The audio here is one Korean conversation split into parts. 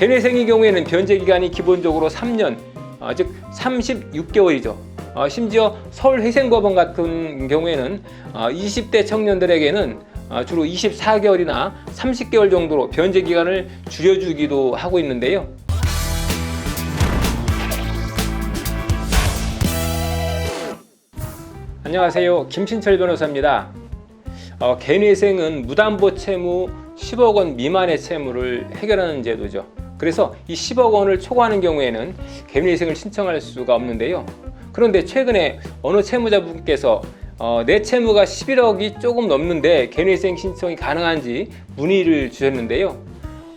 개뇌생의 경우에는 변제 기간이 기본적으로 3년, 즉 36개월이죠. 심지어 서울회생법원 같은 경우에는 20대 청년들에게는 주로 24개월이나 30개월 정도로 변제 기간을 줄여주기도 하고 있는데요. 안녕하세요. 김신철 변호사입니다. 개뇌생은 무담보 채무 10억 원 미만의 채무를 해결하는 제도죠. 그래서 이 10억 원을 초과하는 경우에는 개뇌생을 신청할 수가 없는데요. 그런데 최근에 어느 채무자분께서 내 채무가 11억이 조금 넘는데 개뇌생 신청이 가능한지 문의를 주셨는데요.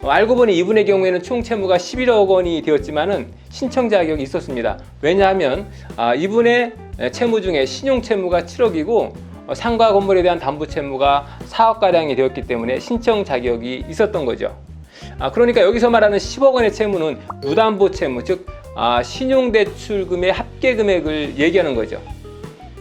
알고 보니 이분의 경우에는 총 채무가 11억 원이 되었지만은 신청 자격이 있었습니다. 왜냐하면 이분의 채무 중에 신용 채무가 7억이고 상가 건물에 대한 담보 채무가 4억가량이 되었기 때문에 신청 자격이 있었던 거죠. 그러니까 여기서 말하는 10억 원의 채무는 무담보 채무, 즉 신용대출금의 합계 금액을 얘기하는 거죠.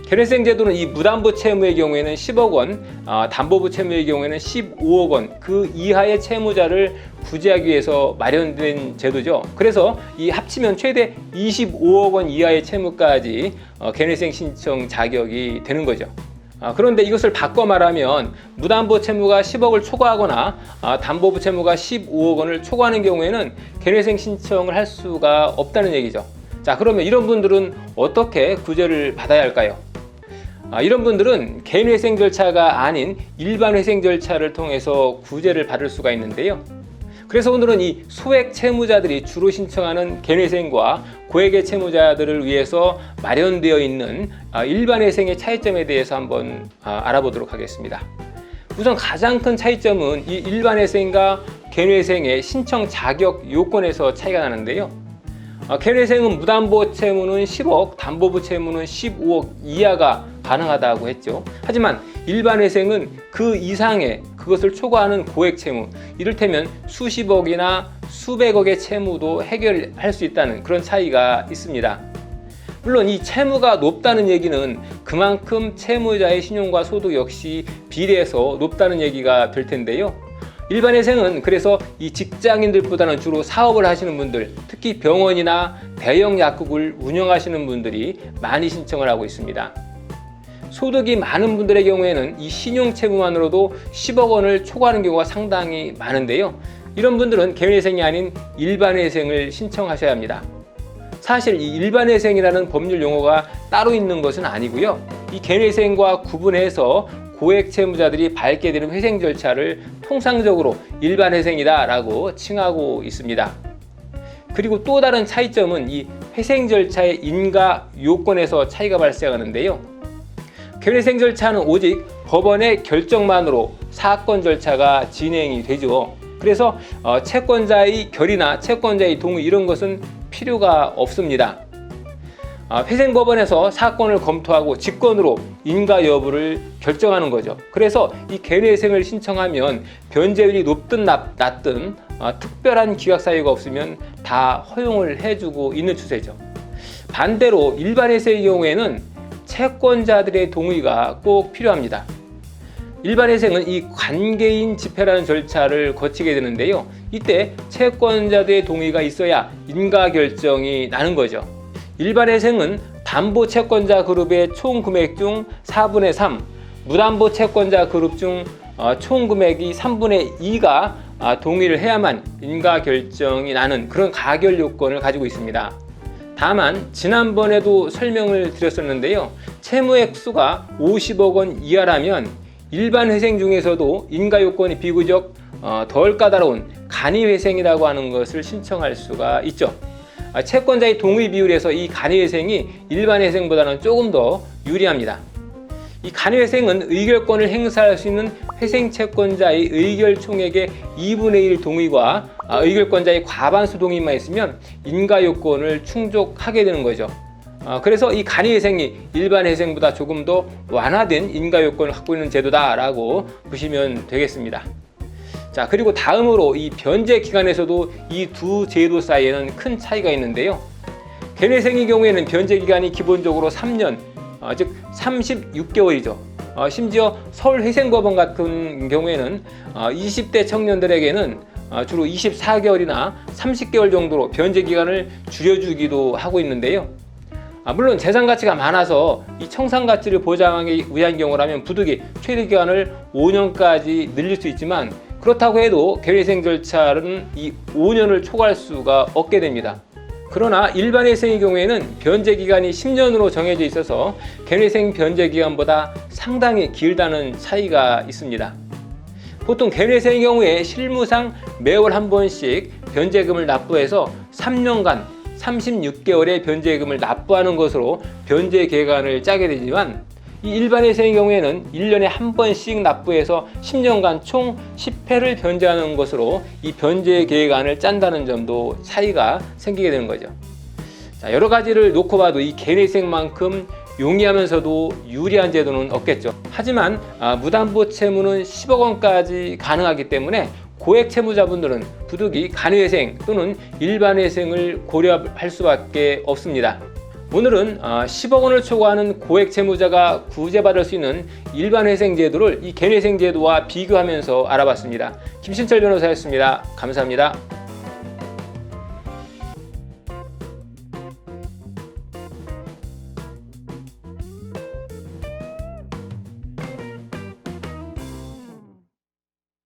개뇌생 제도는 이 무담보 채무의 경우에는 10억 원, 담보부 채무의 경우에는 15억 원, 그 이하의 채무자를 구제하기 위해서 마련된 제도죠. 그래서 이 합치면 최대 25억 원 이하의 채무까지 개뇌생 신청 자격이 되는 거죠. 그런데 이것을 바꿔 말하면 무담보 채무가 10억을 초과하거나 담보부 채무가 15억 원을 초과하는 경우에는 개뇌생 신청을 할 수가 없다는 얘기죠. 자, 그러면 이런 분들은 어떻게 구제를 받아야 할까요? 이런 분들은 개뇌생 절차가 아닌 일반 회생 절차를 통해서 구제를 받을 수가 있는데요. 그래서 오늘은 이 소액 채무자들이 주로 신청하는 개뇌생과 고액의 채무자들을 위해서 마련되어 있는 일반 회생의 차이점에 대해서 한번 알아보도록 하겠습니다. 우선 가장 큰 차이점은 이 일반 회생과 개뇌생의 신청 자격 요건에서 차이가 나는데요. 개뇌생은 무담보 채무는 10억, 담보부 채무는 15억 이하가 가능하다고 했죠. 하지만 일반 회생은 그 이상의 그것을 초과하는 고액 채무, 이를테면 수십억이나 수백억의 채무도 해결할 수 있다는 그런 차이가 있습니다. 물론 이 채무가 높다는 얘기는 그만큼 채무자의 신용과 소득 역시 비례해서 높다는 얘기가 될 텐데요. 일반 회생은 그래서 이 직장인들보다는 주로 사업을 하시는 분들, 특히 병원이나 대형 약국을 운영하시는 분들이 많이 신청을 하고 있습니다. 소득이 많은 분들의 경우에는 이 신용 채무만으로도 10억 원을 초과하는 경우가 상당히 많은데요. 이런 분들은 개뇌생이 아닌 일반 회생을 신청하셔야 합니다. 사실 이 일반 회생이라는 법률 용어가 따로 있는 것은 아니고요. 이 개뇌생과 구분해서 고액 채무자들이 밟게 되는 회생 절차를 통상적으로 일반 회생이다라고 칭하고 있습니다. 그리고 또 다른 차이점은 이 회생 절차의 인가 요건에서 차이가 발생하는데요. 개뇌생 절차는 오직 법원의 결정만으로 사건 절차가 진행이 되죠. 그래서 채권자의 결의나 채권자의 동의 이런 것은 필요가 없습니다. 회생법원에서 사건을 검토하고 직권으로 인가 여부를 결정하는 거죠. 그래서 이 개뇌생을 신청하면 변제율이 높든 낮든 특별한 기각 사유가 없으면 다 허용을 해주고 있는 추세죠. 반대로 일반 회생의 경우에는 채권자들의 동의가 꼭 필요합니다. 일반 회생은 이 관계인 집회라는 절차를 거치게 되는데요. 이때 채권자들의 동의가 있어야 인가 결정이 나는 거죠. 일반 회생은 담보 채권자 그룹의 총 금액 중 4분의 3, 무담보 채권자 그룹 중 총 금액이 3분의 2가 동의를 해야만 인가 결정이 나는 그런 가결 요건을 가지고 있습니다. 다만 지난번에도 설명을 드렸었는데요. 채무액 수가 50억 원 이하라면 일반 회생 중에서도 인가 요건이 비교적 덜 까다로운 간이회생이라고 하는 것을 신청할 수가 있죠. 채권자의 동의 비율에서 이 간이회생이 일반 회생보다는 조금 더 유리합니다. 이 간이회생은 의결권을 행사할 수 있는 회생 채권자의 의결 총액의 2분의 1 동의와 의결권자의 과반수 동의만 있으면 인가 요건을 충족하게 되는 거죠. 그래서 이 간이회생이 일반 회생보다 조금 더 완화된 인가 요건을 갖고 있는 제도다라고 보시면 되겠습니다. 자, 그리고 다음으로 이 변제 기간에서도 이 두 제도 사이에는 큰 차이가 있는데요. 개뇌생의 경우에는 변제 기간이 기본적으로 3년, 즉 36개월이죠. 심지어 서울회생법원 같은 경우에는 20대 청년들에게는 주로 24개월이나 30개월 정도로 변제 기간을 줄여주기도 하고 있는데요. 물론 재산 가치가 많아서 이 청산 가치를 보장하기 위한 경우라면 부득이 최대 기간을 5년까지 늘릴 수 있지만, 그렇다고 해도 개인회생 절차는 이 5년을 초과할 수가 없게 됩니다. 그러나 일반 회생의 경우에는 변제 기간이 10년으로 정해져 있어서 개인회생 변제 기간보다 상당히 길다는 차이가 있습니다. 보통 개인회생의 경우에 실무상 매월 한 번씩 변제금을 납부해서 3년간 36개월의 변제금을 납부하는 것으로 변제 기간을 짜게 되지만, 이 일반 회생의 경우에는 1년에 한 번씩 납부해서 10년간 총 10회를 변제하는 것으로 이 변제 기간을 짠다는 점도 차이가 생기게 되는 거죠. 여러 가지를 놓고 봐도 이 개인회생만큼 용이하면서도 유리한 제도는 없겠죠. 하지만 무담보 채무는 10억 원까지 가능하기 때문에 고액 채무자분들은 부득이 간이회생 또는 일반 회생을 고려할 수밖에 없습니다. 오늘은 10억 원을 초과하는 고액 채무자가 구제받을 수 있는 일반 회생 제도를 이 개인회생 제도와 비교하면서 알아봤습니다. 김신철 변호사였습니다. 감사합니다.